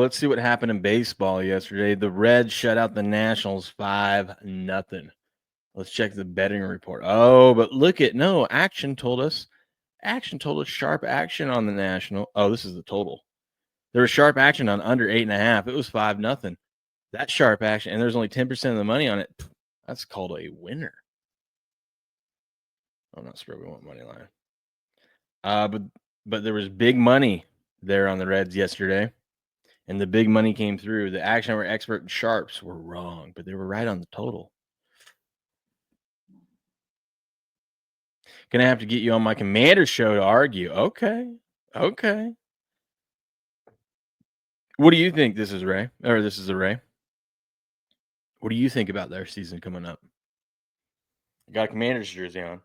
let's see what happened in baseball yesterday. The Reds shut out the Nationals 5-0. Let's check the betting report. Oh, but look at Action told us. Action told us sharp action on the National. Oh, this is the total. There was sharp action on under 8.5. It was 5-0. That's sharp action, and there's only 10% of the money on it. That's called a winner. I'm not sure we want money line. But there was big money there on the Reds yesterday, and the big money came through. The Action Hour expert and sharps were wrong, but they were right on the total. Gonna have to get you on my Commander show to argue. Okay. What do you think this is, Ray? Or this is a Ray? What do you think about their season coming up? I got a Commander's jersey on.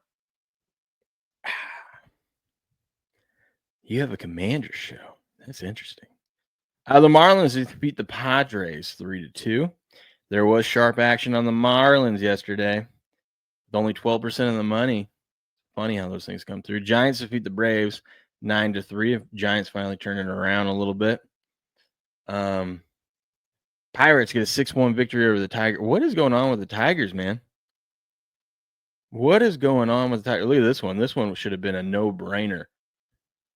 You have a Commander's show. That's interesting. The Marlins beat the Padres 3-2. There was sharp action on the Marlins yesterday. With only 12% of the money. Funny how those things come through. Giants defeat the Braves 9-3. Giants finally turning it around a little bit. Pirates get a 6-1 victory over the Tigers. What is going on with the Tigers, man? What is going on with the Tigers? Look at this one. This one should have been a no-brainer.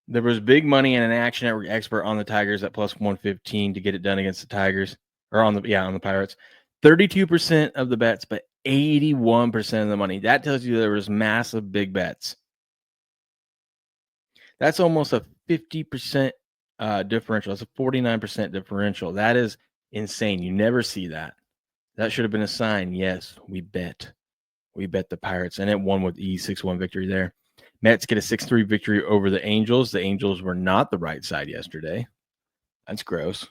There was big money and an Action Network expert on the Tigers at plus 115 to get it done against the Tigers. Or on the Pirates. 32% of the bets, but 81% of the money. That tells you there was massive big bets. That's almost a 50% differential. That's a 49% differential. That is insane. You never see that. That should have been a sign. Yes, we bet. We bet the Pirates, and it won with ease. 6-1 victory there. Mets get a 6-3 victory over the Angels. The Angels were not the right side yesterday. That's gross.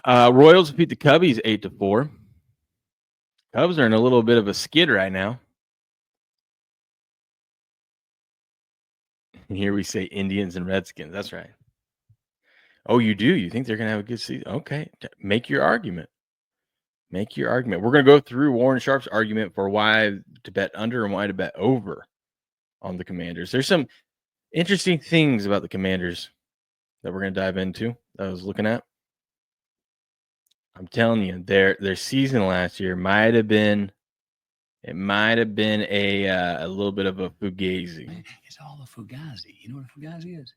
Royals beat the Cubbies 8-4. Cubs are in a little bit of a skid right now. Here we say Indians and Redskins. That's right. Oh, you do? You think they're going to have a good season? Okay. Make your argument. We're going to go through Warren Sharp's argument for why to bet under and why to bet over on the Commanders. There's some interesting things about the Commanders that we're going to dive into that I was looking at. I'm telling you, their season last year might have been a little bit of a fugazi. It's all a fugazi. You know what a fugazi is?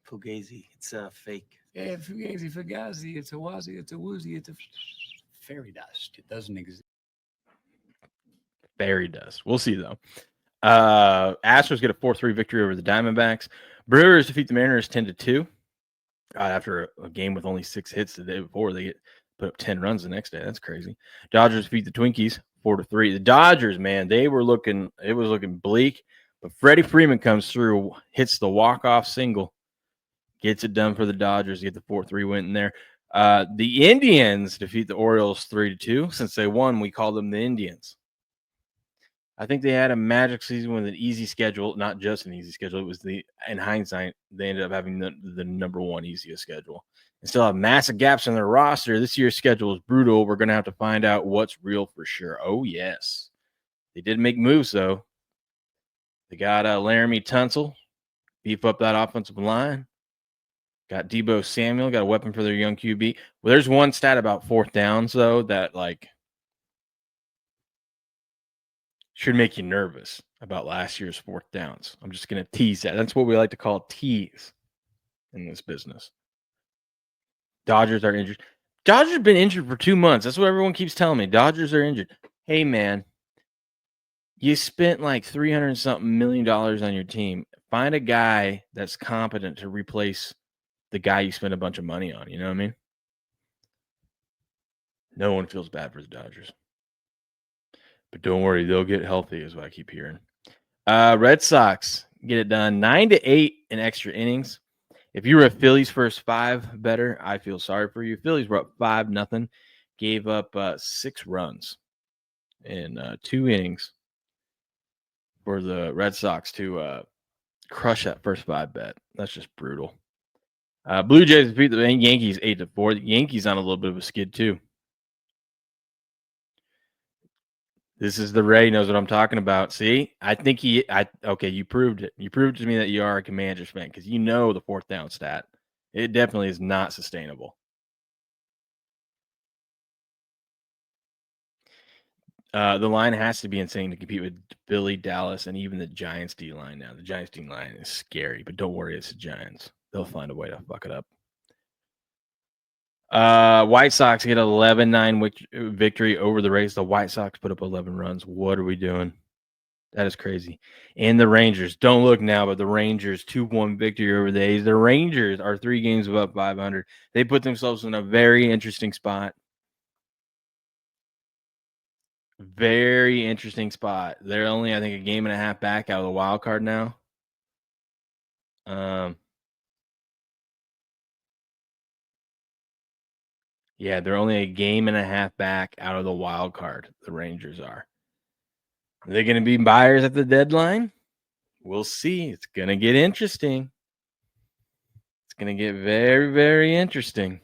Fugazi. It's fake. Yeah, fugazi. It's a wazi. It's a woozy. It's a fairy dust. It doesn't exist. Fairy dust. We'll see though. Astros get a 4-3 victory over the Diamondbacks. Brewers defeat the Mariners 10-2. After a game with only 6 hits the day before, they put up 10 runs the next day. That's crazy. Dodgers defeat the Twinkies 4-3. The Dodgers, man, it was looking bleak, but Freddie Freeman comes through, hits the walk-off single, gets it done for the Dodgers, get the 4-3 win in there. The Indians defeat the Orioles 3-2. Since they won, we call them the Indians. I think they had a magic season with an easy schedule, not just an easy schedule. It was in hindsight, they ended up having the number one easiest schedule. And still have massive gaps in their roster. This year's schedule is brutal. We're going to have to find out what's real for sure. Oh, yes. They did make moves, though. They got Laramie Tunsil, beef up that offensive line. Got Debo Samuel, got a weapon for their young QB. Well, there's one stat about fourth downs, though, that, should make you nervous about last year's fourth downs. I'm just going to tease that. That's what we like to call tease in this business. Dodgers are injured. Dodgers have been injured for 2 months. That's what everyone keeps telling me. Dodgers are injured. Hey, man, you spent like $300-something million on your team. Find a guy that's competent to replace the guy you spent a bunch of money on. You know what I mean? No one feels bad for the Dodgers. But don't worry, they'll get healthy, is what I keep hearing. Red Sox get it done 9-8 in extra innings. If you were a Phillies first 5 better, I feel sorry for you. Phillies were up 5-0, gave up 6 runs in 2 innings for the Red Sox to crush that first 5 bet. That's just brutal. Blue Jays beat the Yankees 8-4. The Yankees on a little bit of a skid too. This is the Ray knows what I'm talking about. See, I think you proved it. You proved to me that you are a Commanders fan because you know the fourth down stat It definitely is not sustainable. The line has to be insane to compete with Philly, Dallas, and even the Giants D line now. The Giants D line is scary, but don't worry, it's the Giants. They'll find a way to fuck it up. White Sox get 11-9 victory over the Rays. The White Sox put up 11 runs. What are we doing? That is crazy. And the Rangers, don't look now, but the Rangers 2-1 victory over the A's. The Rangers are 3 games above 500. They put themselves in a very interesting spot. Very interesting spot. They're only, I think, a game and a half back out of the wild card now. Yeah, they're only a game and a half back out of the wild card. The Rangers are. Are they going to be buyers at the deadline? We'll see. It's going to get interesting. It's going to get very, very interesting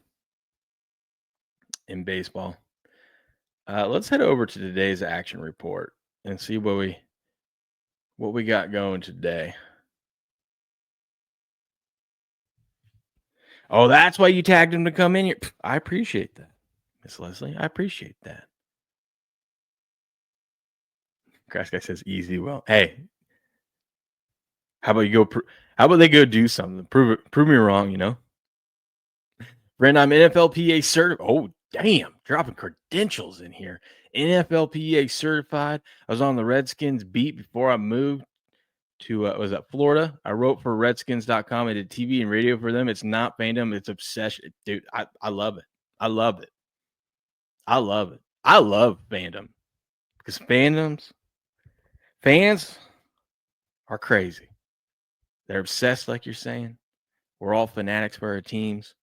in baseball. Let's head over to today's action report and see what we got going today. Oh, that's why you tagged him to come in here. I appreciate that, Miss Leslie. I appreciate that. Crash Guy says easy. Well, hey, how about you go? How about they go do something? Prove me wrong. You know. Brent, I'm NFLPA certified. Oh, damn, dropping credentials in here. NFLPA certified. I was on the Redskins beat before I moved to was that Florida. I wrote for Redskins.com. I did TV and radio for them. It's not fandom. It's obsession, dude. I love it. I love it. I love it. I love fandom because fans are crazy. They're obsessed, like you're saying. We're all fanatics for our teams.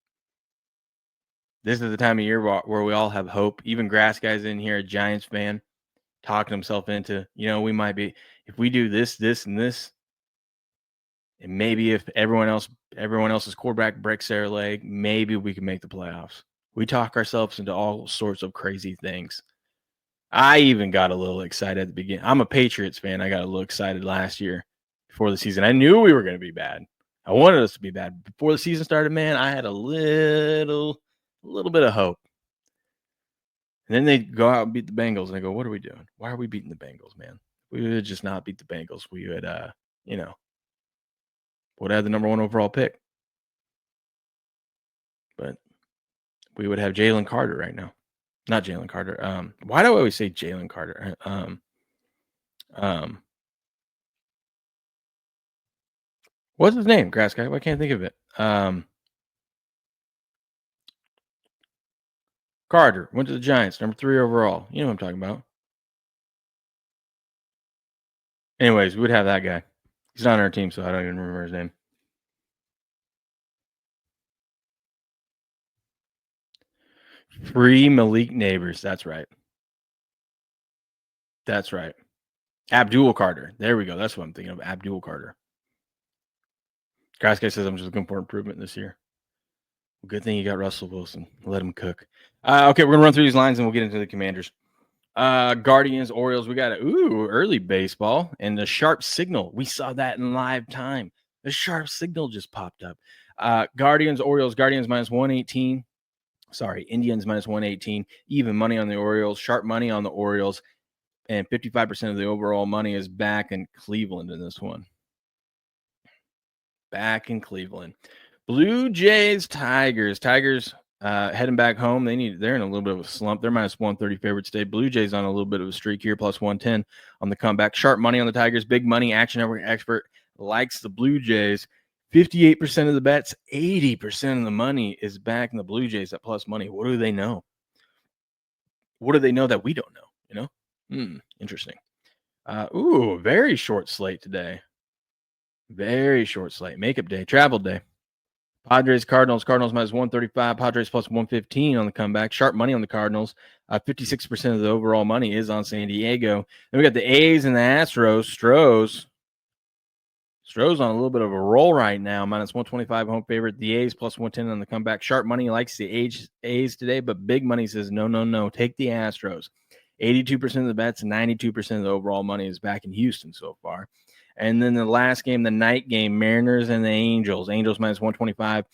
This is the time of year where we all have hope. Even Grass Guy's in here, a Giants fan, talking himself into, we might be, if we do this, this, and this, and maybe if everyone else's quarterback breaks their leg, maybe we can make the playoffs. We talk ourselves into all sorts of crazy things. I even got a little excited at the beginning. I'm a Patriots fan. I got a little excited last year before the season. I knew we were going to be bad. I wanted us to be bad. Before the season started, man, I had a little bit of hope. And then they go out and beat the Bengals, and I go, what are we doing? Why are we beating the Bengals, man? We would just not beat the Bengals. We would, would have the number 1 overall pick. But we would have Jalen Carter right now. Not Jalen Carter. Why do I always say Jalen Carter? What's his name? Grass Guy. I can't think of it. Carter went to the Giants, number 3 overall. You know what I'm talking about. Anyways, we would have that guy. He's not on our team, so I don't even remember his name. Free Malik Neighbors. That's right. That's right. Abdul Carter. There we go. That's what I'm thinking of. Abdul Carter. Grass Guy says I'm just looking for improvement this year. Good thing you got Russell Wilson. Let him cook. Okay, we're going to run through these lines and we'll get into the Commanders. Guardians, Orioles. We got early baseball and the sharp signal. We saw that in live time. The sharp signal just popped up. Guardians, Orioles. Guardians minus 118. Sorry, Indians minus 118. Even money on the Orioles. Sharp money on the Orioles. And 55% of the overall money is back in Cleveland in this one. Back in Cleveland. Blue Jays, Tigers. Tigers heading back home. They're in a little bit of a slump. They're minus 130 favorites today. Blue Jays on a little bit of a streak here, plus 110 on the comeback. Sharp money on the Tigers. Big money. Action Network expert likes the Blue Jays. 58% of the bets, 80% of the money is back in the Blue Jays at plus money. What do they know? What do they know that we don't know? Interesting. Very short slate today. Very short slate. Makeup day, travel day. Padres, Cardinals. Cardinals minus 135. Padres plus 115 on the comeback. Sharp money on the Cardinals. 56% of the overall money is on San Diego. Then we got the A's and the Astros. Stroh's on a little bit of a roll right now. Minus 125 home favorite. The A's plus 110 on the comeback. Sharp money likes the A's today, but big money says no. Take the Astros. 82% of the bets, 92% of the overall money is back in Houston so far. And then the last game, the night game, Mariners and the Angels. Angels minus 125.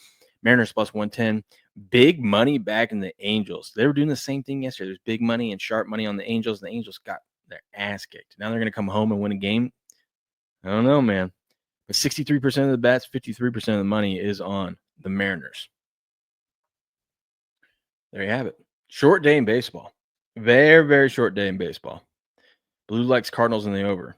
Mariners plus 110. Big money back in the Angels. They were doing the same thing yesterday. There's big money and sharp money on the Angels. And the Angels got their ass kicked. Now they're going to come home and win a game. I don't know, man. But 63% of the bets, 53% of the money is on the Mariners. There you have it. Short day in baseball. Very, very short day in baseball. Blue likes Cardinals in the over.